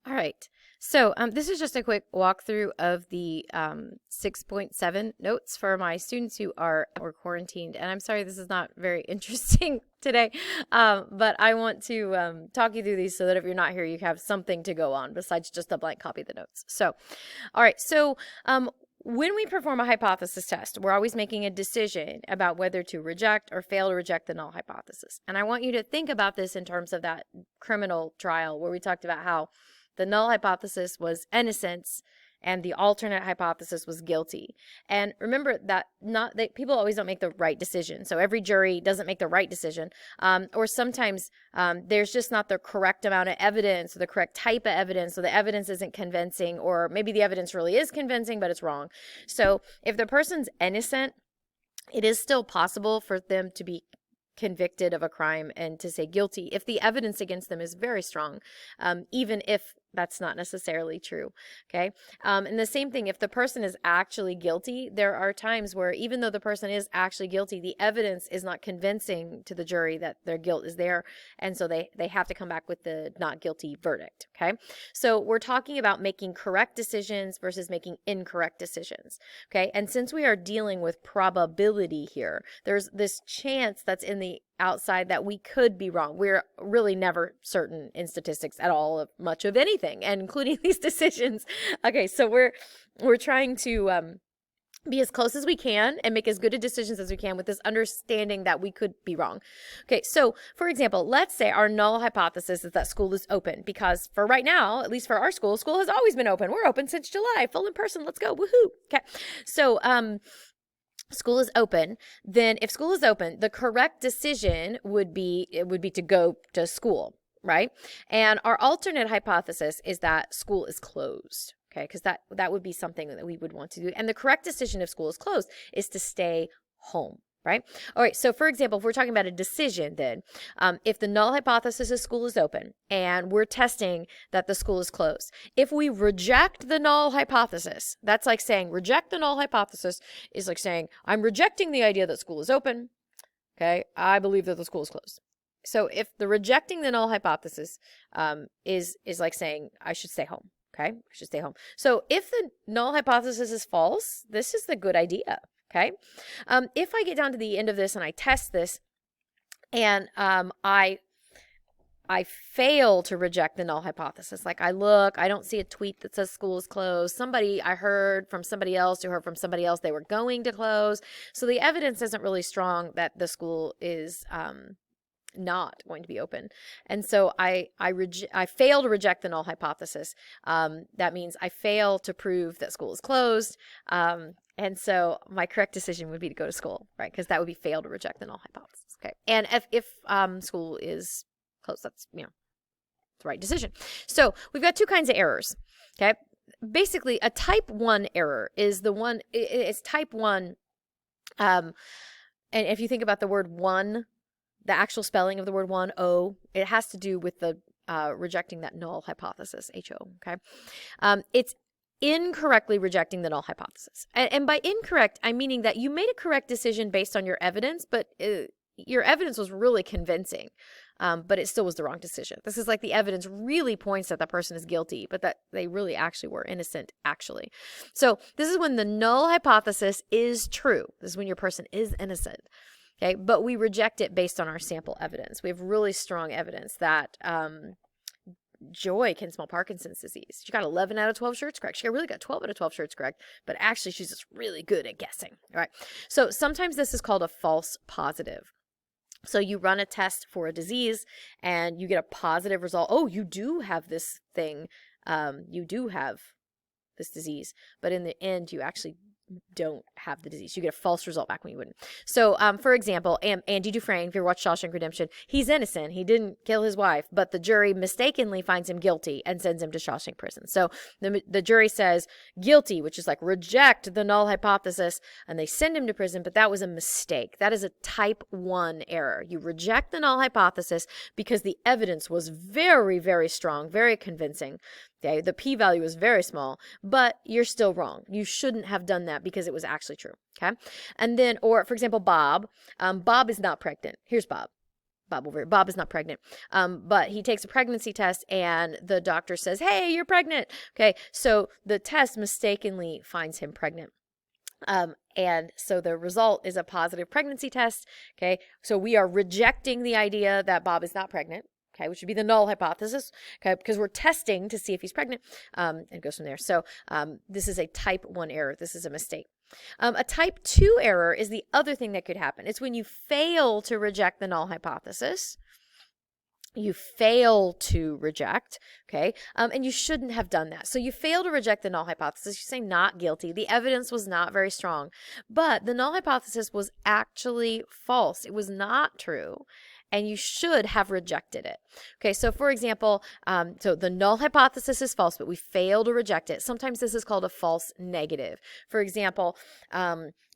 All right. So this is just a quick walkthrough of the 6.7 notes for my students who are quarantined. And I'm sorry this is not very interesting today, but I want to talk you through these so that if you're not here, you have something to go on besides just a blank copy of the notes. So, all right. So when we perform a hypothesis test, we're always making a decision about whether to reject or fail to reject the null hypothesis. And I want you to think about this in terms of that criminal trial where we talked about how the null hypothesis was innocence and the alternate hypothesis was guilty. And remember that people always don't make the right decision. So every jury doesn't make the right decision. Or sometimes there's just not the correct amount of evidence or the correct type of evidence. So the evidence isn't convincing, or maybe the evidence really is convincing, but it's wrong. So if the person's innocent, it is still possible for them to be convicted of a crime and to say guilty if the evidence against them is very strong, even if that's not necessarily true. Okay. And the same thing, if the person is actually guilty, there are times where even though the person is actually guilty, the evidence is not convincing to the jury that their guilt is there. And so they have to come back with the not guilty verdict. Okay. So we're talking about making correct decisions versus making incorrect decisions. Okay. And since we are dealing with probability here, there's this chance that's in the outside that we could be wrong. We're really never certain in statistics at all of much of anything, and including these decisions. Okay, so we're trying to be as close as we can and make as good a decisions as we can with this understanding that we could be wrong. Okay, so for example, let's say our null hypothesis is that school is open, because for right now, at least for our school has always been open. We're open since July, full in person. Let's go, woohoo. Okay, so school is open. Then if school is open, the correct decision would be to go to school, right? And our alternate hypothesis is that school is closed. Okay, because that would be something that we would want to do. And the correct decision if school is closed is to stay home. Right? All right. So for example, if we're talking about a decision, then if the null hypothesis is school is open and we're testing that the school is closed, if we reject the null hypothesis, that's like saying reject the null hypothesis is like saying I'm rejecting the idea that school is open. Okay. I believe that the school is closed. So if the rejecting the null hypothesis is like saying I should stay home. Okay. I should stay home. So if the null hypothesis is false, this is the good idea. Okay. If I get down to the end of this and I test this and I fail to reject the null hypothesis, like I don't see a tweet that says school is closed. I heard from somebody else who heard from somebody else they were going to close. So the evidence isn't really strong that the school is not going to be open. And so I fail to reject the null hypothesis. That means I fail to prove that school is closed. And so my correct decision would be to go to school, right? Because that would be fail to reject the null hypothesis. Okay. And if school is closed, that's, the right decision. So we've got two kinds of errors. Okay. Basically, a type 1 error is it's type 1. And if you think about the word one, the actual spelling of the word one, O, it has to do with the rejecting that null hypothesis, HO. Okay. It's incorrectly rejecting the null hypothesis. And by incorrect, I'm meaning that you made a correct decision based on your evidence, but your evidence was really convincing, but it still was the wrong decision. This is like the evidence really points that the person is guilty, but that they really actually were innocent, actually. So this is when the null hypothesis is true. This is when your person is innocent. Okay, but we reject it based on our sample evidence. We have really strong evidence that Joy can smell Parkinson's disease. She got 11 out of 12 shirts correct. She really got 12 out of 12 shirts correct, but actually she's just really good at guessing. All right. So sometimes this is called a false positive. So you run a test for a disease and you get a positive result. Oh, you do have this thing. You do have this disease, but in the end, you actually don't have the disease. You get a false result back when you wouldn't. So, for example, Andy Dufresne, if you watch Shawshank Redemption, he's innocent. He didn't kill his wife, but the jury mistakenly finds him guilty and sends him to Shawshank prison. So the jury says guilty, which is like reject the null hypothesis, and they send him to prison, but that was a mistake. That is a type 1 error. You reject the null hypothesis because the evidence was very, very strong, very convincing. Okay, the p-value is very small, but you're still wrong. You shouldn't have done that because it was actually true. Okay, and then, or for example, Bob is not pregnant. Here's Bob. Bob is not pregnant, but he takes a pregnancy test and the doctor says, hey, you're pregnant. Okay, so the test mistakenly finds him pregnant. And so the result is a positive pregnancy test. Okay, so we are rejecting the idea that Bob is not pregnant. Okay, which would be the null hypothesis. Okay, because we're testing to see if he's pregnant, and it goes from there. So this is a type 1 error. This is a mistake. A type 2 error is the other thing that could happen. It's when you fail to reject the null hypothesis. You fail to reject, okay? And you shouldn't have done that. So you fail to reject the null hypothesis. You say not guilty. The evidence was not very strong, but the null hypothesis was actually false. It was not true, and you should have rejected it. Okay, so for example, so the null hypothesis is false, but we fail to reject it. Sometimes this is called a false negative. For example,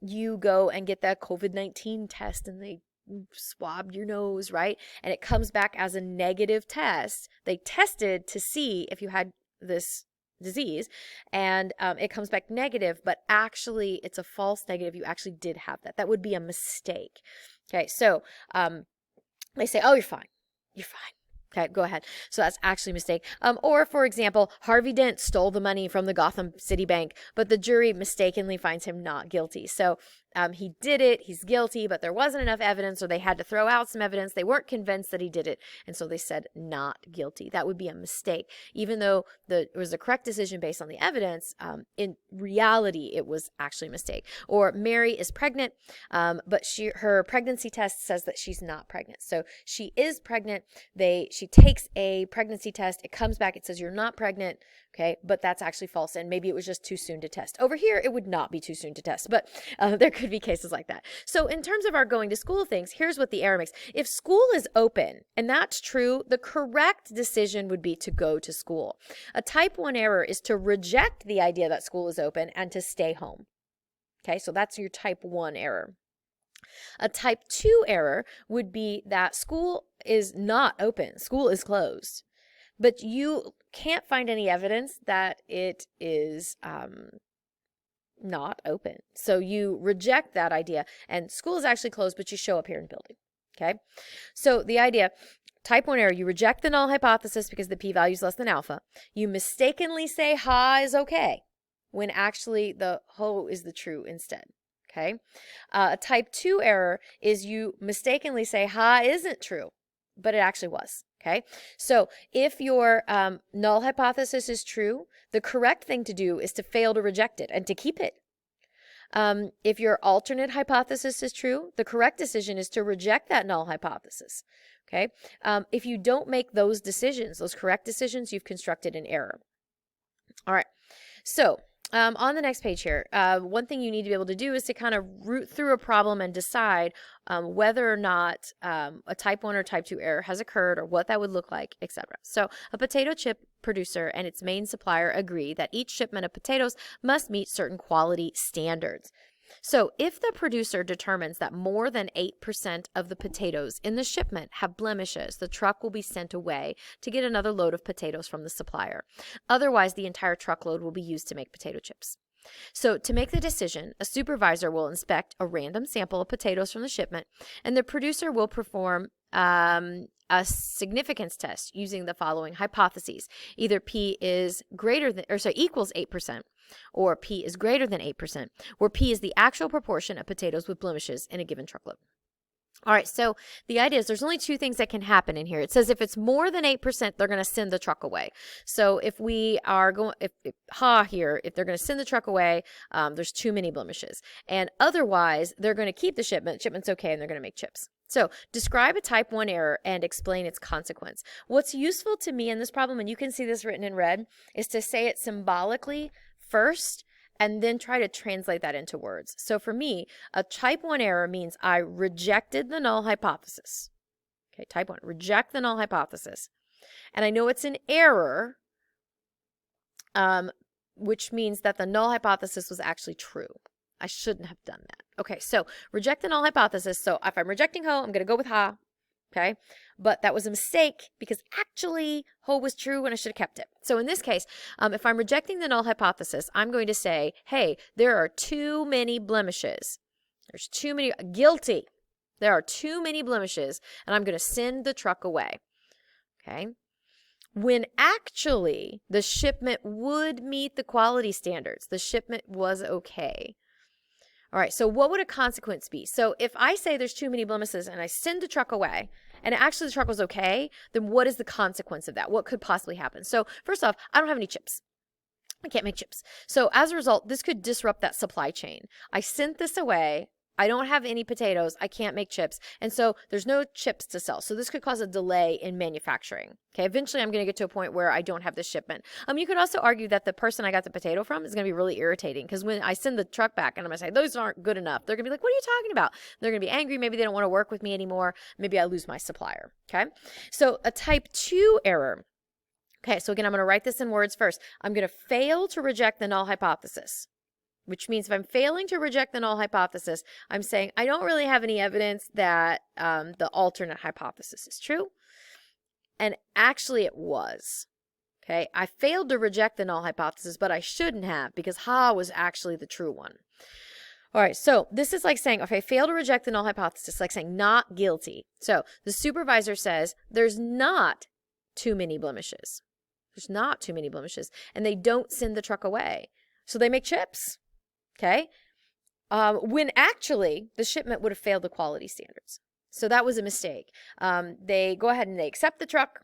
you go and get that COVID-19 test and they swabbed your nose, right? And it comes back as a negative test. They tested to see if you had this disease, and it comes back negative, but actually it's a false negative. You actually did have that. That would be a mistake. Okay, so they say, oh, you're fine. You're fine. Okay, go ahead. So that's actually a mistake. Or, for example, Harvey Dent stole the money from the Gotham City Bank, but the jury mistakenly finds him not guilty. So he did it, he's guilty, but there wasn't enough evidence, or they had to throw out some evidence. They weren't convinced that he did it, and so they said not guilty. That would be a mistake. Even though it was a correct decision based on the evidence, in reality, it was actually a mistake. Or Mary is pregnant, but her pregnancy test says that she's not pregnant. So she is pregnant. She takes a pregnancy test. It comes back. It says you're not pregnant. Okay, but that's actually false, and maybe it was just too soon to test. Over here, it would not be too soon to test, but there could be cases like that. So in terms of our going to school things, here's what the error makes. If school is open, and that's true, the correct decision would be to go to school. A type 1 error is to reject the idea that school is open and to stay home. Okay, so that's your type 1 error. A type 2 error would be that school is not open. School is closed. But you can't find any evidence that it is not open. So you reject that idea. And school is actually closed, but you show up here in the building. Okay? So the idea, type 1 error, you reject the null hypothesis because the p-value is less than alpha. You mistakenly say ha is okay, when actually the ho is the true instead. Okay? A type 2 error is you mistakenly say ha isn't true, but it actually was. Okay, so if your null hypothesis is true, the correct thing to do is to fail to reject it and to keep it. If your alternate hypothesis is true, the correct decision is to reject that null hypothesis. Okay, if you don't make those decisions, those correct decisions, you've constructed an error. All right, so on the next page here, one thing you need to be able to do is to kind of root through a problem and decide whether or not a type 1 or type 2 error has occurred, or what that would look like, etc. So a potato chip producer and its main supplier agree that each shipment of potatoes must meet certain quality standards. So if the producer determines that more than 8% of the potatoes in the shipment have blemishes, the truck will be sent away to get another load of potatoes from the supplier. Otherwise, the entire truckload will be used to make potato chips. So to make the decision, a supervisor will inspect a random sample of potatoes from the shipment, and the producer will perform a significance test using the following hypotheses. Either P is equals 8%, or P is greater than 8%, where P is the actual proportion of potatoes with blemishes in a given truckload. All right, so the idea is there's only two things that can happen in here. It says if it's more than 8%, they're going to send the truck away. So if we are going, if they're going to send the truck away, there's too many blemishes. And otherwise, they're going to keep the shipment. Shipment's okay, and they're going to make chips. So describe a type 1 error and explain its consequence. What's useful to me in this problem, and you can see this written in red, is to say it symbolically first, and then try to translate that into words. So for me, a type 1 error means I rejected the null hypothesis. Okay, type 1, reject the null hypothesis. And I know it's an error, which means that the null hypothesis was actually true. I shouldn't have done that. Okay, so reject the null hypothesis. So if I'm rejecting ho, I'm going to go with ha. Okay, but that was a mistake because actually ho was true and I should have kept it. So in this case, if I'm rejecting the null hypothesis, I'm going to say, hey, there are too many blemishes. There's too many, guilty. There are too many blemishes, and I'm going to send the truck away. Okay. When actually the shipment would meet the quality standards, the shipment was okay. All right, so what would a consequence be? So if I say there's too many blemishes and I send the truck away, and actually the truck was okay, then what is the consequence of that? What could possibly happen? So first off, I don't have any chips. I can't make chips. So as a result, this could disrupt that supply chain. I sent this away. I don't have any potatoes. I can't make chips. And so there's no chips to sell. So this could cause a delay in manufacturing. Okay, eventually I'm going to get to a point where I don't have this shipment. You could also argue that the person I got the potato from is going to be really irritating, because when I send the truck back and I'm going to say, those aren't good enough, they're going to be like, what are you talking about? They're going to be angry. Maybe they don't want to work with me anymore. Maybe I lose my supplier. Okay, so a type 2 error. Okay, so again, I'm going to write this in words first. I'm going to fail to reject the null hypothesis, which means if I'm failing to reject the null hypothesis, I'm saying I don't really have any evidence that the alternate hypothesis is true. And actually it was. Okay, I failed to reject the null hypothesis, but I shouldn't have, because Ha was actually the true one. All right, so this is like saying, okay, fail to reject the null hypothesis, like saying not guilty. So the supervisor says there's not too many blemishes. There's not too many blemishes, and they don't send the truck away. So they make chips. Okay, when actually the shipment would have failed the quality standards. So that was a mistake. They go ahead and they accept the truck.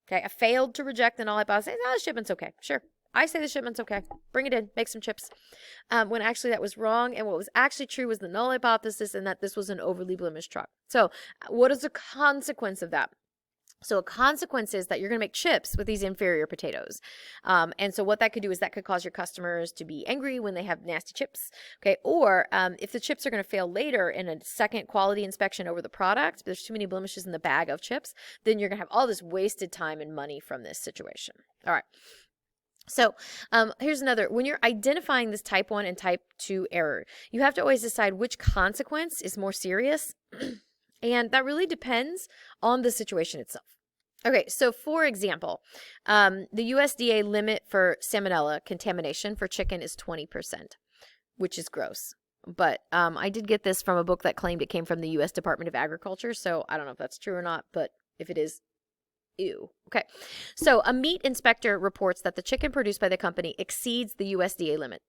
Okay, I failed to reject the null hypothesis. No, the shipment's okay. Sure, I say the shipment's okay. Bring it in, make some chips. When actually that was wrong, and what was actually true was the null hypothesis, and that this was an overly blemished truck. So what is the consequence of that? So a consequence is that you're going to make chips with these inferior potatoes. And so what that could do is that could cause your customers to be angry when they have nasty chips. Okay. Or if the chips are going to fail later in a second quality inspection over the product, there's too many blemishes in the bag of chips, then you're going to have all this wasted time and money from this situation. All right. So here's another. When you're identifying this type 1 and type 2 error, you have to always decide which consequence is more serious. And that really depends on the situation itself. Okay, so for example, the USDA limit for salmonella contamination for chicken is 20%, which is gross. But I did get this from a book that claimed it came from the U.S. Department of Agriculture, so I don't know if that's true or not, but if it is, ew. Okay, so a meat inspector reports that the chicken produced by the company exceeds the USDA limit.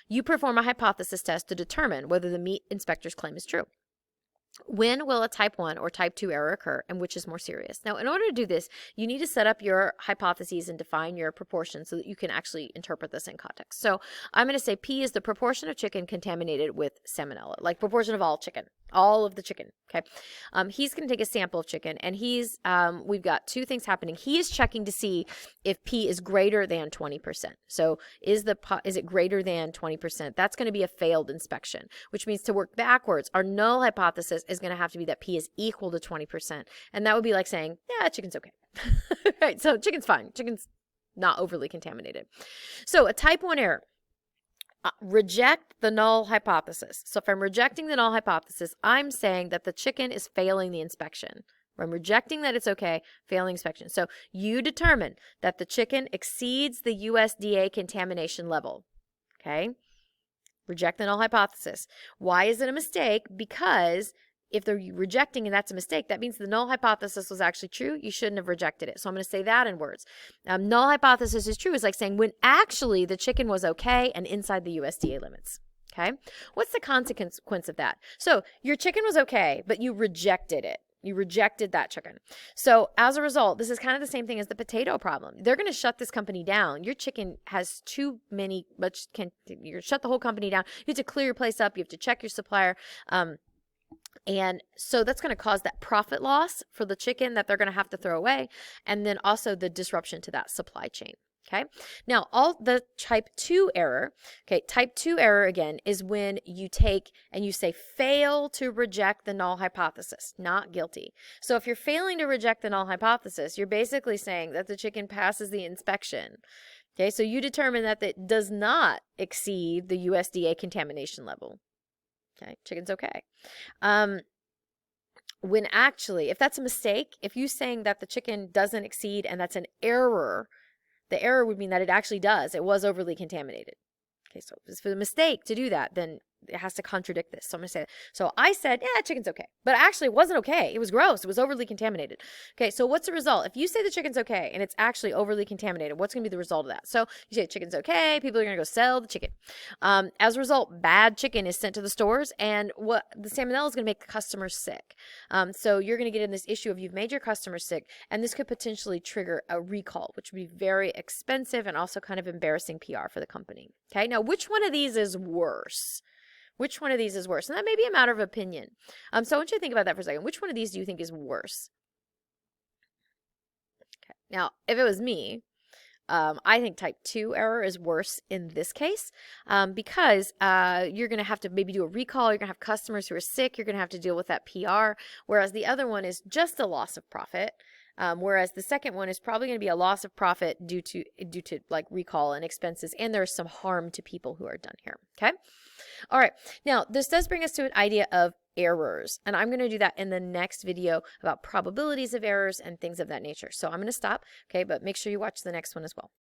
You perform a hypothesis test to determine whether the meat inspector's claim is true. When will a type 1 or type 2 error occur, and which is more serious? Now, in order to do this, you need to set up your hypotheses and define your proportions so that you can actually interpret this in context. So I'm going to say P is the proportion of chicken contaminated with salmonella, like proportion of all chicken, all of the chicken. Okay. He's going to take a sample of chicken, and we've got two things happening. He is checking to see if P is greater than 20%. So is it greater than 20%? That's going to be a failed inspection, which means to work backwards, our null hypothesis is going to have to be that P is equal to 20%. And that would be like saying, yeah, chicken's okay. Right. So chicken's fine. Chicken's not overly contaminated. So a type 1 error. Reject the null hypothesis. So if I'm rejecting the null hypothesis, I'm saying that the chicken is failing the inspection. I'm rejecting that it's okay, failing inspection. So you determine that the chicken exceeds the USDA contamination level. Okay? Reject the null hypothesis. Why is it a mistake? Because if they're rejecting and that's a mistake, that means the null hypothesis was actually true. You shouldn't have rejected it. So I'm going to say that in words. Null hypothesis is true is like saying when actually the chicken was okay and inside the USDA limits. Okay. What's the consequence of that? So your chicken was okay, but you rejected it. You rejected that chicken. So as a result, this is kind of the same thing as the potato problem. They're going to shut this company down. Your chicken has too many, you shut the whole company down. You have to clear your place up. You have to check your supplier. And so that's going to cause that profit loss for the chicken that they're going to have to throw away. And then also the disruption to that supply chain. Okay. Now, all the type 2 error, okay, type 2 error again is when you take and you say fail to reject the null hypothesis, not guilty. So if you're failing to reject the null hypothesis, you're basically saying that the chicken passes the inspection. Okay. So you determine that it does not exceed the USDA contamination level. Okay, chicken's okay. When actually, if that's a mistake, if you're saying that the chicken doesn't exceed and that's an error, the error would mean that it actually does. It was overly contaminated. Okay, so if it's a mistake to do that, then it has to contradict this. So I'm going to say that. So I said, yeah, chicken's okay. But actually, it wasn't okay. It was gross. It was overly contaminated. Okay, so what's the result? If you say the chicken's okay and it's actually overly contaminated, what's going to be the result of that? So you say chicken's okay. People are going to go sell the chicken. As a result, bad chicken is sent to the stores, and what the salmonella is going to make customers sick. So you're going to get in this issue of you've made your customers sick, and this could potentially trigger a recall, which would be very expensive and also kind of embarrassing PR for the company. Okay, now which one of these is worse? Which one of these is worse? And that may be a matter of opinion. So I want you to think about that for a second. Which one of these do you think is worse? Okay. Now, if it was me, I think type 2 error is worse in this case because you're going to have to maybe do a recall. You're going to have customers who are sick. You're going to have to deal with that PR, whereas the other one is just a loss of profit. Whereas the second one is probably going to be a loss of profit due to like recall and expenses, and there's some harm to people who are done here. Okay. All right. Now, this does bring us to an idea of errors, and I'm going to do that in the next video about probabilities of errors and things of that nature. So I'm going to stop. Okay. But make sure you watch the next one as well.